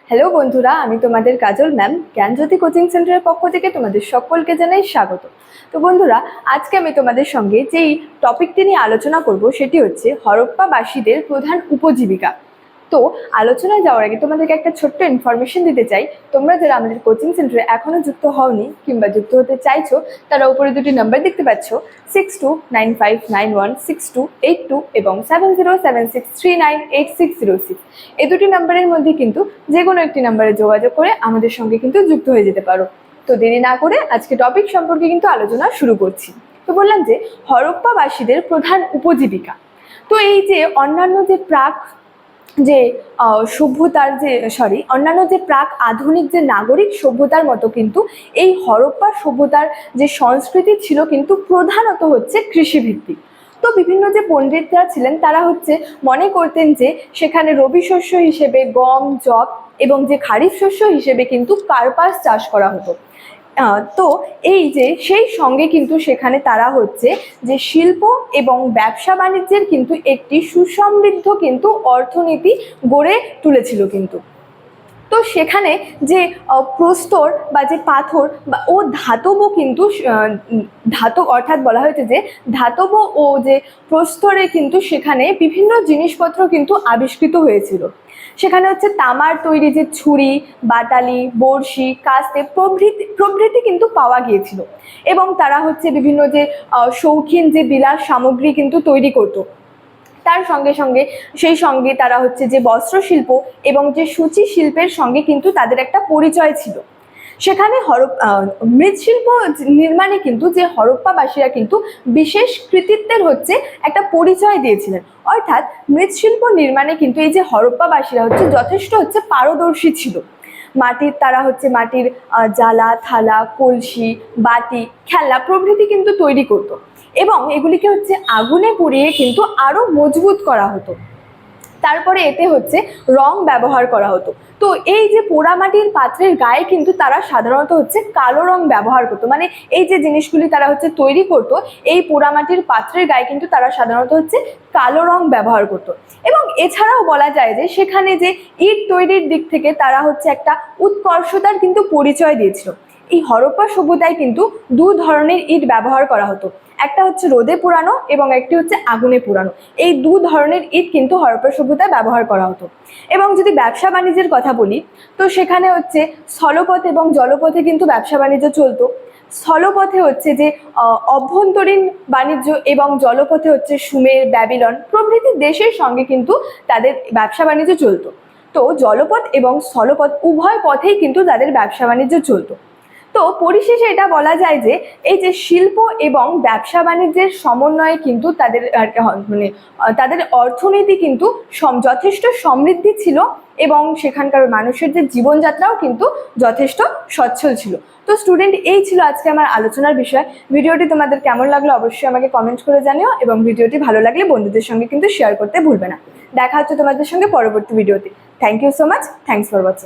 Hello বন্ধুরা, আমি তোমাদের কাজল ম্যাম জ্ঞানজ্যোতি কোচিং সেন্টারের পক্ষ থেকে তোমাদের সকলকে জানাই স্বাগত। তো বন্ধুরা, আজকে আমি তোমাদের সঙ্গে যেই টপিকটি নিয়ে আলোচনা করব সেটি হচ্ছে হরপ্পাবাসীদের প্রধান উপজীবিকা। তো আলোচনায় যাওয়ার আগে তোমাদেরকে একটা ছোট্ট ইনফরমেশন দিতে চাই। তোমরা যারা আমাদের কোচিং সেন্টারে এখনো যুক্ত হওনি কিংবা যুক্ত হতে চাইছো, তারা উপরে দুটি নাম্বার দেখতে পাচ্ছ, 6295916282 এবং 7076398606। এই দুটি নাম্বারের মধ্যে কিন্তু যে কোনো একটি নাম্বারে যোগাযোগ করে আমাদের সঙ্গে কিন্তু যুক্ত হয়ে যেতে পারো। তো দেরি না করে আজকে টপিক সম্পর্কে কিন্তু আলোচনা শুরু করছি। তো বললাম যে হরপ্পাবাসীদের প্রধান উপজীবিকা। তো এই যে অন্যান্য যে প্রাক আধুনিক যে নাগরিক সভ্যতার মতো কিন্তু এই হরপ্পা সভ্যতার যে সংস্কৃতি ছিল কিন্তু প্রধানত হচ্ছে কৃষিভিত্তিক। তো বিভিন্ন যে পণ্ডিতরা ছিলেন তারা মনে করতেন যে সেখানে রবি শস্য হিসেবে গম, যব এবং যে খারিফ শস্য হিসেবে কিন্তু কার্পাস চাষ করা হতো। তো এই যে সেই সঙ্গে কিন্তু সেখানে তারা যে শিল্প এবং ব্যবসা বাণিজ্যের কিন্তু একটি সুসমৃদ্ধ কিন্তু অর্থনীতি গড়ে তুলেছিল কিন্তু। তো সেখানে যে প্রস্তর বা যে পাথর ও ধাতব কিন্তু অর্থাৎ বলা হয়েছে যে ধাতব ও যে প্রস্তরে কিন্তু সেখানে বিভিন্ন জিনিসপত্র কিন্তু আবিষ্কৃত হয়েছিল। সেখানে তামার তৈরি যে ছুরি, বাটালি, বড়শি, কাস্তে প্রভৃতি কিন্তু পাওয়া গিয়েছিল এবং তারা বিভিন্ন যে শৌখিন যে বিলাস সামগ্রী কিন্তু তৈরি করতো। তার সঙ্গে তারা যে বস্ত্রশিল্প এবং যে সূচি শিল্পের সঙ্গে কিন্তু তাদের একটা পরিচয় ছিল। সেখানে মৃৎশিল্প নির্মাণে কিন্তু যে হরপ্পাবাসীরা কিন্তু বিশেষ কৃতিত্বের একটা পরিচয় দিয়েছিলেন। অর্থাৎ মৃৎশিল্প নির্মাণে কিন্তু এই যে হরপ্পাবাসীরা যথেষ্ট পারদর্শী ছিল। মাটির জালা, থালা, কলসি, বাটি, খেলনা প্রভৃতি কিন্তু তৈরি করতো এবং এগুলিকে আগুনে পুড়িয়ে কিন্তু আরো মজবুত করা হতো। তারপরে এতে রং ব্যবহার করা হতো। তো এই যে পোড়ামাটির পাত্রের গায়ে কিন্তু তারা সাধারণত কালো রং ব্যবহার করতো। মানে এই যে জিনিসগুলি তারা তৈরি করতো, এই পোড়ামাটির পাত্রের গায়ে কিন্তু তারা সাধারণত কালো রং ব্যবহার করতো। এবং এছাড়াও বলা যায় যে সেখানে যে ইট তৈরির দিক থেকে তারা একটা উৎকর্ষতার কিন্তু পরিচয় দিয়েছিল। এই হরপ্পা সভ্যতায় কিন্তু দু ধরনের ইট ব্যবহার করা হতো, একটা রোদে পোড়ানো এবং একটি আগুনে পোড়ানো। এই দু ধরনের ইট কিন্তু হরপ্পা সভ্যতায় ব্যবহার করা হতো। এবং যদি ব্যবসা বাণিজ্যের কথা বলি, তো সেখানে স্থলপথ এবং জলপথে কিন্তু ব্যবসা বাণিজ্য চলতো। স্থলপথে যে অভ্যন্তরীণ বাণিজ্য এবং জলপথে সুমের, ব্যাবিলন প্রভৃতি দেশের সঙ্গে কিন্তু তাদের ব্যবসা বাণিজ্য চলতো। তো জলপথ এবং স্থলপথ উভয় পথেই কিন্তু তাদের ব্যবসা বাণিজ্য চলতো। তো পরিশেষে এটা বলা যায় যে এই যে শিল্প এবং ব্যবসা বাণিজ্যের সমন্বয়ে কিন্তু তাদের অর্থনীতি কিন্তু যথেষ্ট সমৃদ্ধি ছিল এবং সেখানকার মানুষের যে জীবনযাত্রাও কিন্তু যথেষ্ট সচ্ছল ছিল। তো স্টুডেন্ট, এই ছিল আজকে আমার আলোচনার বিষয়। ভিডিওটি তোমাদের কেমন লাগলো অবশ্যই আমাকে কমেন্ট করে জানিও এবং ভিডিওটি ভালো লাগলে বন্ধুদের সঙ্গে কিন্তু শেয়ার করতে ভুলবে না। দেখা হচ্ছে তোমাদের সঙ্গে পরবর্তী ভিডিওতে। Thank you so much. Thanks for watching.